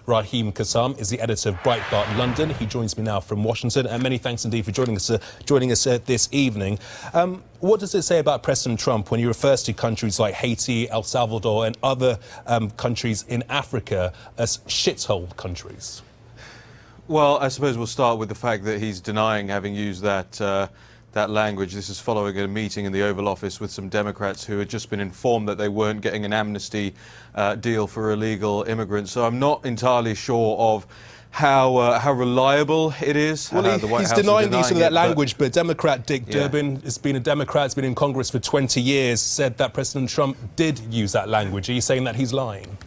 Raheem Kassam is the editor of Breitbart London. He joins me now from Washington, and many thanks indeed for joining us this evening. What does it say about President Trump when he refers to countries like Haiti, El Salvador and other countries in Africa as shithole countries? Well, I suppose we'll start with the fact that he's denying having used that language. This is following a meeting in the Oval Office with some Democrats who had just been informed that they weren't getting an amnesty deal for illegal immigrants. So I'm not entirely sure of how reliable it is. Well, he's denying the use of that language, but Democrat Dick Durbin has been a Democrat, has been in Congress for 20 years, said that President Trump did use that language. Are you saying that he's lying?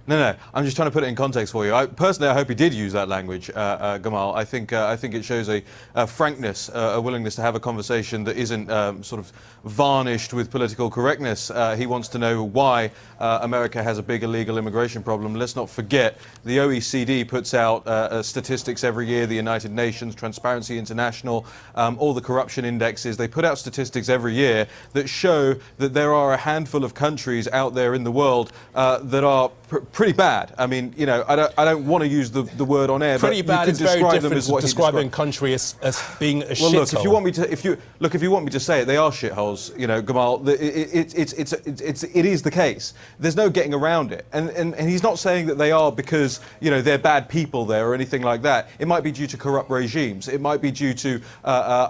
No, I'm just trying to put it in context for you. Personally, I hope he did use that language, Gamal. I think it shows a frankness, a willingness to have a conversation that isn't sort of varnished with political correctness. He wants to know why America has a big illegal immigration problem. Let's not forget, the OECD puts out statistics every year, the United Nations, Transparency International, all the corruption indexes. They put out statistics every year that show that there are a handful of countries out there in the world that are pretty bad. I mean, you know, I don't want to use the word on air, pretty but bad you is can very describe them different as what to describing a country as being a shithole. Well, look, if you want me to say it, they are shitholes. You know, Gamal, it is the case. There's no getting around it, and he's not saying that they are because, you know, they're bad people there or anything like that. It might be due to corrupt regimes. It might be due to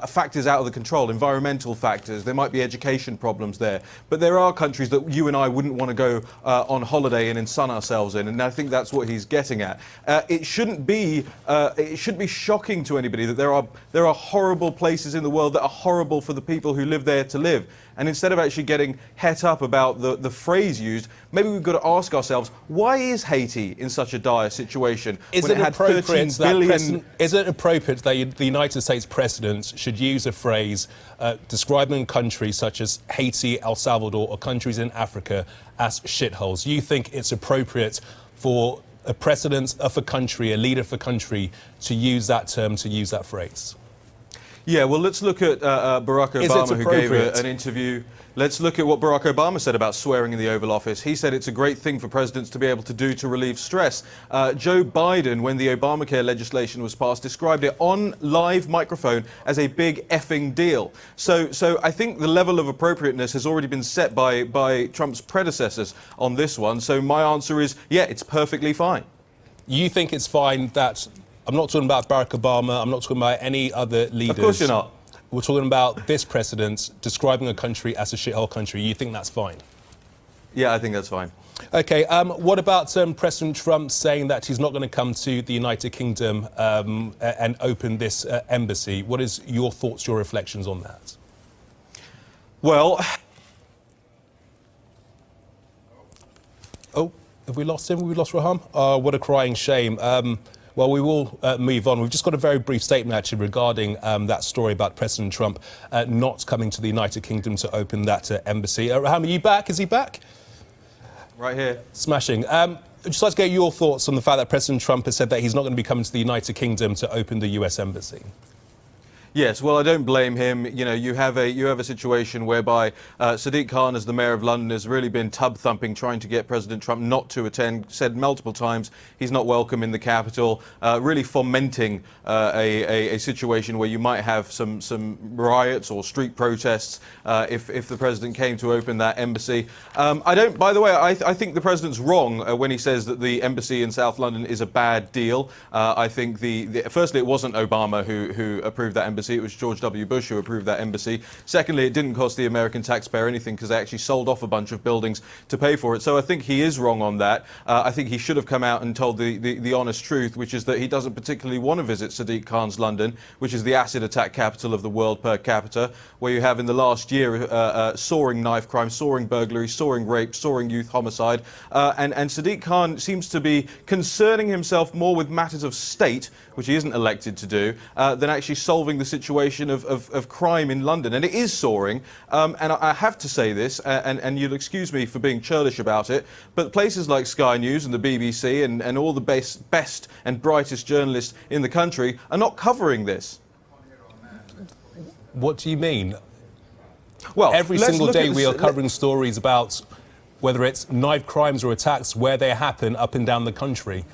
factors out of the control, environmental factors. There might be education problems there. But there are countries that you and I wouldn't want to go on holiday and sun ourselves in, and I think that's what he's getting at. It shouldn't be shocking to anybody that there are horrible places in the world that are horrible for the people who live there to live. And instead of actually getting het up about the phrase used, maybe we've got to ask ourselves, why is Haiti in such a dire situation? Is it appropriate that the United States president should use a phrase describing countries such as Haiti, El Salvador, or countries in Africa as shitholes? You think it's appropriate for a president of a country, a leader of a country, to use that term, to use that phrase? Yeah, well, let's look at Barack Obama, who gave an interview. Let's look at what Barack Obama said about swearing in the Oval Office. He said it's a great thing for presidents to be able to do to relieve stress. Joe Biden, when the Obamacare legislation was passed, described it on live microphone as a big effing deal. So I think the level of appropriateness has already been set by Trump's predecessors on this one. So my answer is, yeah, it's perfectly fine. You think it's fine that... I'm not talking about Barack Obama, I'm not talking about any other leaders. Of course you're not. We're talking about this president describing a country as a shithole country. You think that's fine? Yeah, I think that's fine. OK, what about President Trump saying that he's not going to come to the United Kingdom and open this embassy? What is your thoughts, your reflections on that? Well... Oh, have we lost him? Have we lost Raham? What a crying shame. Well, we will move on. We've just got a very brief statement, actually, regarding that story about President Trump not coming to the United Kingdom to open that embassy. Raham, are you back? Is he back? Right here. Smashing. I'd just like to get your thoughts on the fact that President Trump has said that he's not going to be coming to the United Kingdom to open the US embassy. Yes, well, I don't blame him. You know, you have a situation whereby Sadiq Khan, as the mayor of London, has really been tub-thumping, trying to get President Trump not to attend, said multiple times he's not welcome in the capital, really fomenting a situation where you might have some riots or street protests if the president came to open that embassy. By the way, I think the president's wrong when he says that the embassy in South London is a bad deal. I think firstly, it wasn't Obama who approved that embassy. It was George W. Bush who approved that embassy. Secondly, it didn't cost the American taxpayer anything because they actually sold off a bunch of buildings to pay for it. So I think he is wrong on that. I think he should have come out and told the honest truth, which is that he doesn't particularly want to visit Sadiq Khan's London, which is the acid attack capital of the world per capita, where you have in the last year soaring knife crime, soaring burglary, soaring rape, soaring youth homicide. And Sadiq Khan seems to be concerning himself more with matters of state, which he isn't elected to do, than actually solving the situation of crime in London. And it is soaring. And I have to say this, and you'll excuse me for being churlish about it, but places like Sky News and the BBC and all the best and brightest journalists in the country are not covering this. What do you mean? Well, every single day we are covering stories about whether it's knife crimes or attacks, where they happen up and down the country.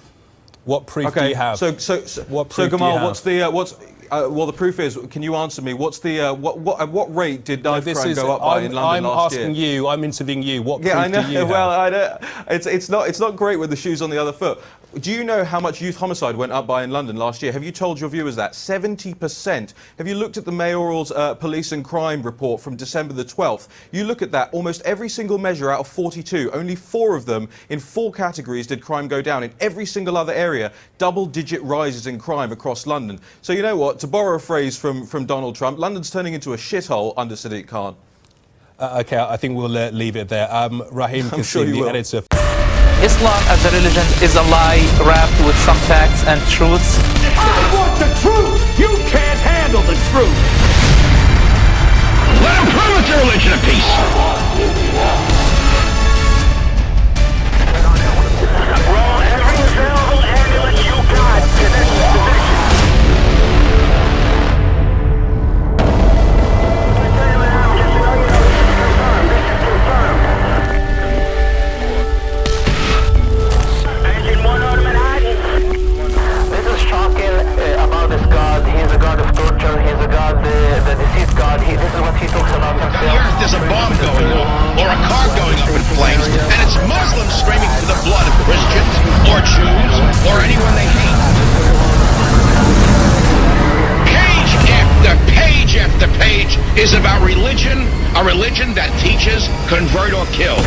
What proof do you have? So Gamal, what's the proof is, can you answer me, what's the, at what rate did knife crime go up by in London last year? I'm asking you, I'm interviewing you, what proof I know. do you have? Well, I know. It's not great with the shoes on the other foot. Do you know how much youth homicide went up by in London last year? Have you told your viewers that? 70%. Have you looked at the mayoral's police and crime report from December the 12th? You look at that, almost every single measure out of 42, only 4 of them in 4 categories did crime go down. In every single other area, double-digit rises in crime across London. So you know what, to borrow a phrase from Donald Trump, London's turning into a shithole under Sadiq Khan. OK, I think we'll leave it there. Raheem Kassim, the editor. Islam as a religion is a lie wrapped with some facts and truths. I want the truth! You can't handle the truth! Let them prove it's a religion of peace! Roll every available ambulance you got to this position. There's a bomb going off, or a car going up in flames, and it's Muslims screaming for the blood of Christians, or Jews, or anyone they hate. Page after page is about religion, a religion that teaches convert or kill.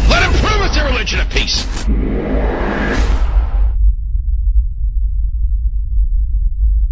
Let them prove it's a religion of peace.